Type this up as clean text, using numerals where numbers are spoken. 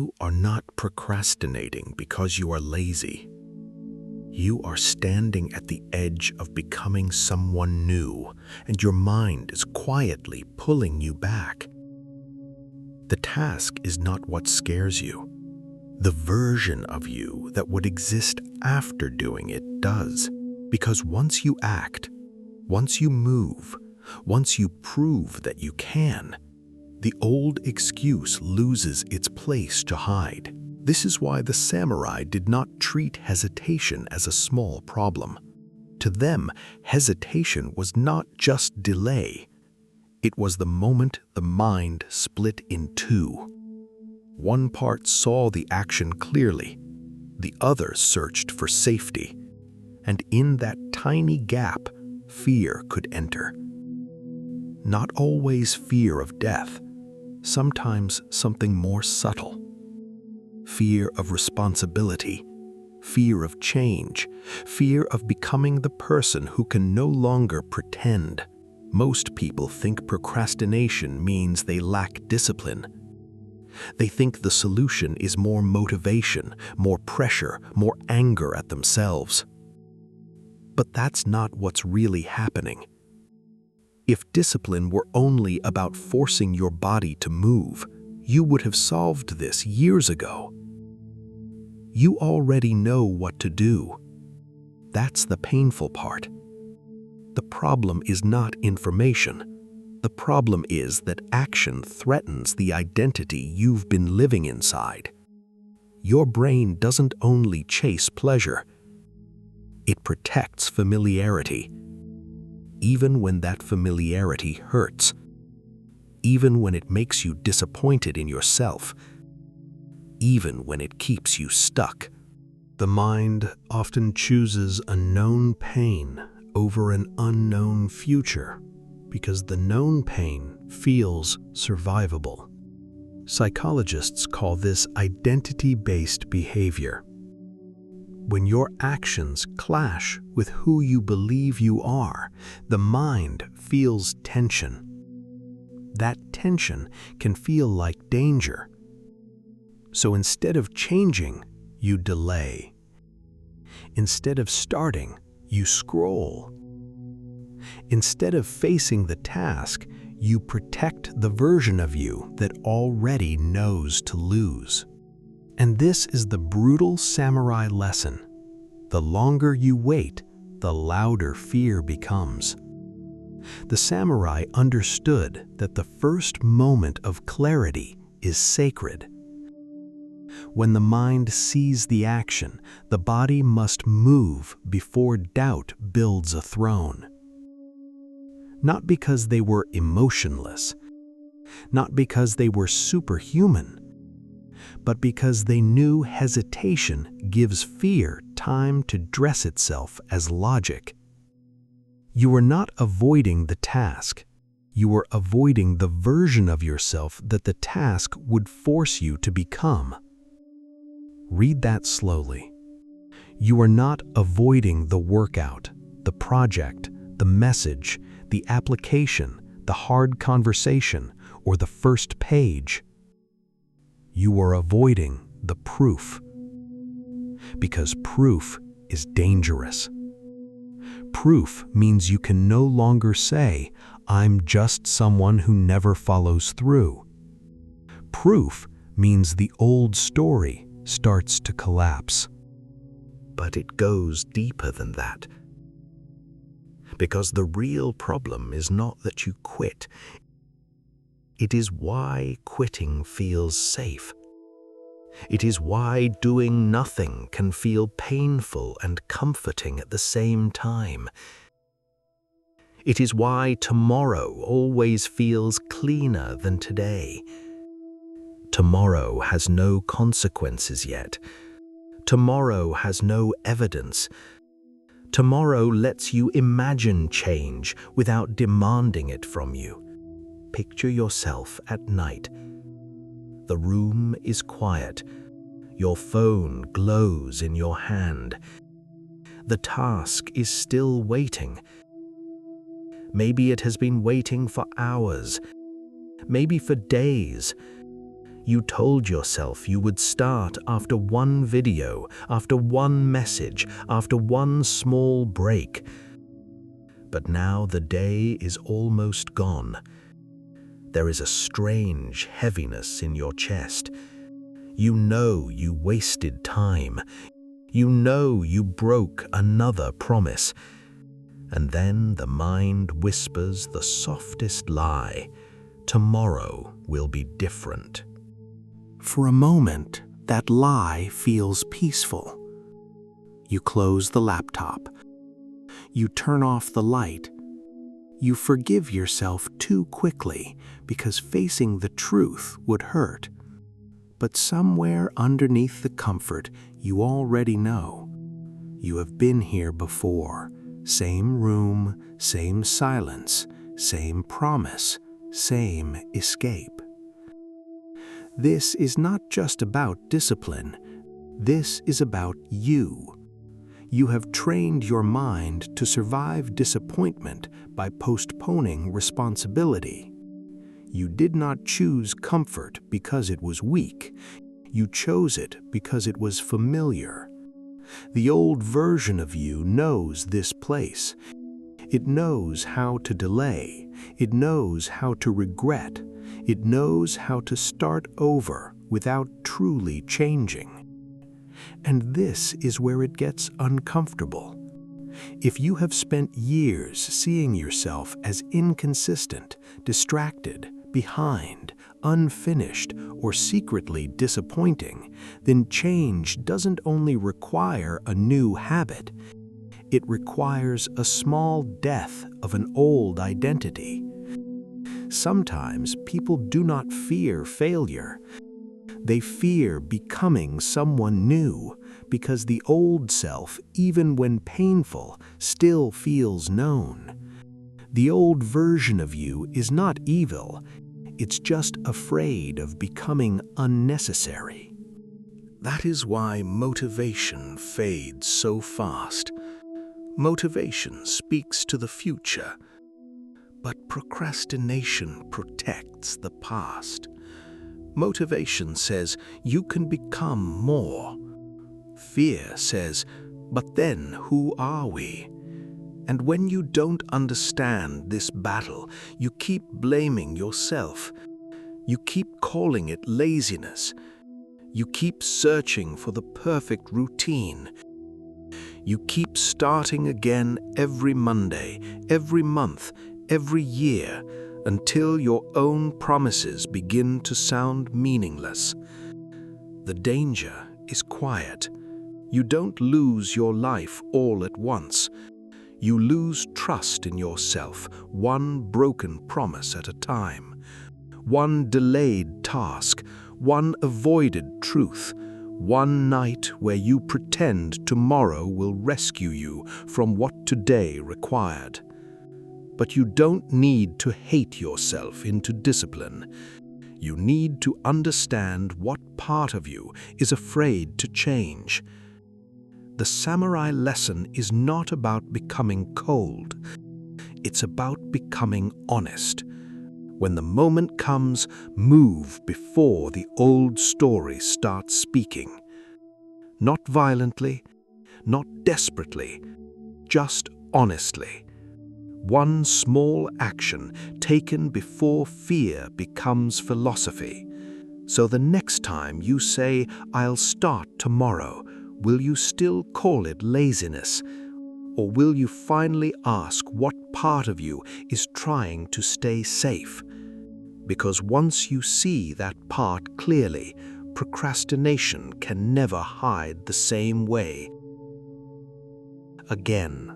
You are not procrastinating because you are lazy. You are standing at the edge of becoming someone new, and your mind is quietly pulling you back. The task is not what scares you. The version of you that would exist after doing it does. Because once you act, once you move, once you prove that you can, the old excuse loses its place to hide. This is why the samurai did not treat hesitation as a small problem. To them, hesitation was not just delay. It was the moment the mind split in two. One part saw the action clearly, the other searched for safety, and in that tiny gap, fear could enter. Not always fear of death, sometimes something more subtle. Fear of responsibility, fear of change, fear of becoming the person who can no longer pretend. Most people think procrastination means they lack discipline. They think the solution is more motivation, more pressure, more anger at themselves. But that's not what's really happening. If discipline were only about forcing your body to move, you would have solved this years ago. You already know what to do. That's the painful part. The problem is not information. The problem is that action threatens the identity you've been living inside. Your brain doesn't only chase pleasure. It protects familiarity. Even when that familiarity hurts. Even when it makes you disappointed in yourself. Even when it keeps you stuck. The mind often chooses a known pain over an unknown future because the known pain feels survivable. Psychologists call this identity-based behavior. When your actions clash with who you believe you are, the mind feels tension. That tension can feel like danger. So instead of changing, you delay. Instead of starting, you scroll. Instead of facing the task, you protect the version of you that already knows to lose. And this is the brutal samurai lesson. The longer you wait, the louder fear becomes. The samurai understood that the first moment of clarity is sacred. When the mind sees the action, the body must move before doubt builds a throne. Not because they were emotionless, not because they were superhuman, but because they knew hesitation gives fear time to dress itself as logic. You are not avoiding the task. You are avoiding the version of yourself that the task would force you to become. Read that slowly. You are not avoiding the workout, the project, the message, the application, the hard conversation, or the first page. You are avoiding the proof. Because proof is dangerous. Proof means you can no longer say, "I'm just someone who never follows through." Proof means the old story starts to collapse. But it goes deeper than that. Because the real problem is not that you quit. It is why quitting feels safe. It is why doing nothing can feel painful and comforting at the same time. It is why tomorrow always feels cleaner than today. Tomorrow has no consequences yet. Tomorrow has no evidence. Tomorrow lets you imagine change without demanding it from you. Picture yourself at night. The room is quiet. Your phone glows in your hand. The task is still waiting. Maybe it has been waiting for hours, maybe for days. You told yourself you would start after one video, after one message, after one small break. But now the day is almost gone. There is a strange heaviness in your chest. You know you wasted time. You know you broke another promise. And then the mind whispers the softest lie. Tomorrow will be different. For a moment, that lie feels peaceful. You close the laptop. You turn off the light. You forgive yourself too quickly because facing the truth would hurt. But somewhere underneath the comfort, you already know. You have been here before. Same room, same silence, same promise, same escape. This is not just about discipline. This is about you. You have trained your mind to survive disappointment by postponing responsibility. You did not choose comfort because it was weak. You chose it because it was familiar. The old version of you knows this place. It knows how to delay. It knows how to regret. It knows how to start over without truly changing. And this is where it gets uncomfortable. If you have spent years seeing yourself as inconsistent, distracted, behind, unfinished, or secretly disappointing, then change doesn't only require a new habit. It requires a small death of an old identity. Sometimes people do not fear failure. They fear becoming someone new because the old self, even when painful, still feels known. The old version of you is not evil. It's just afraid of becoming unnecessary. That is why motivation fades so fast. Motivation speaks to the future, but procrastination protects the past. Motivation says you can become more. Fear says, but then who are we? And when you don't understand this battle, you keep blaming yourself. You keep calling it laziness. You keep searching for the perfect routine. You keep starting again every Monday, every month, every year, until your own promises begin to sound meaningless. The danger is quiet. You don't lose your life all at once. You lose trust in yourself, one broken promise at a time, one delayed task, one avoided truth, one night where you pretend tomorrow will rescue you from what today required. But you don't need to hate yourself into discipline. You need to understand what part of you is afraid to change. The samurai lesson is not about becoming cold. It's about becoming honest. When the moment comes, move before the old story starts speaking. Not violently, not desperately, just honestly. One small action taken before fear becomes philosophy. So the next time you say, "I'll start tomorrow," will you still call it laziness? Or will you finally ask what part of you is trying to stay safe? Because once you see that part clearly, procrastination can never hide the same way again.